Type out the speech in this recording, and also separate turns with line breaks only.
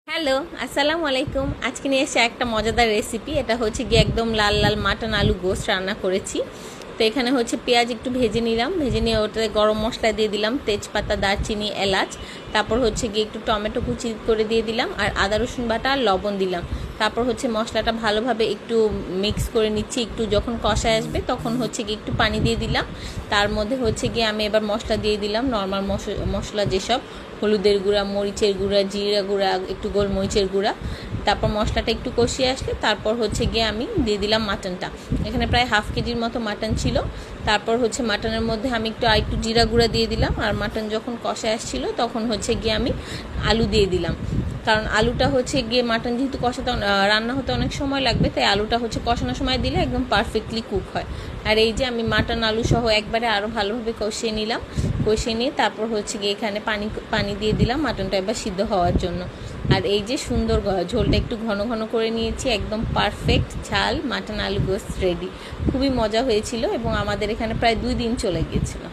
Hello, আসসালামু আলাইকুম। আজকে নিয়ে এসে একটা মজাদার রেসিপি। এটা হচ্ছে গিয়ে একদম লাল লাল মাটন আলু গোস্ত রান্না করেছি। তো এখানে হচ্ছে পেঁয়াজ একটু ভেজে নিলাম, ভেজে নিয়ে ওটাতে গরম মশলা দিয়ে দিলাম, তেজপাতা, দারচিনি, এলাচ। তারপর হচ্ছে গিয়ে একটু টমেটো কুচি করে দিয়ে দিলাম, আর আদা রসুন বাটা আর লবণ দিলাম। তারপর হচ্ছে মশলাটা ভালোভাবে একটু মিক্স করে নিচ্ছি। একটু যখন কষায় আসবে তখন হচ্ছে গিয়ে একটু পানি দিয়ে দিলাম। তার মধ্যে হচ্ছে গিয়ে আমি এবার মশলা দিয়ে দিলাম, নর্মাল মশলা যেসব, হলুদের গুঁড়া, মরিচের গুঁড়া, জিরা গুঁড়া, একটু গোলমরিচের গুঁড়া। তারপর মশলাটা একটু কষিয়ে আসলে তারপর হচ্ছে গিয়ে আমি দিয়ে দিলাম মাটনটা। এখানে প্রায় হাফ কেজির মতো মাটন ছিল। তারপর হচ্ছে মাটনের মধ্যে আমি একটু জিরা গুঁড়া দিয়ে দিলাম, আর মাটন যখন কষায় আসছিল তখন হচ্ছে গিয়ে আমি আলু দিয়ে দিলাম। কারণ আলুটা হচ্ছে গিয়ে মাটন যেহেতু কষাতে রান্না হতে অনেক সময় লাগবে, তাই আলুটা হচ্ছে কষানোর সময় দিলে একদম পারফেক্টলি কুক হয়। আর এই যে আমি মাটন আলু সহ একবারে আরও ভালোভাবে কষিয়ে নিলাম। কষিয়ে নিয়ে তারপর হচ্ছে গিয়ে এখানে পানি দিয়ে দিলাম মাটনটা এবার সিদ্ধ হওয়ার জন্য। আর এই যে সুন্দর ঝোলটা একটু ঘন ঘন করে নিয়েছি, একদম পারফেক্ট ঝাল মাটন আলু গোস্ত রেডি। খুবই মজা হয়েছিল এবং আমাদের এখানে প্রায় 2 দিন চলে গিয়েছিল।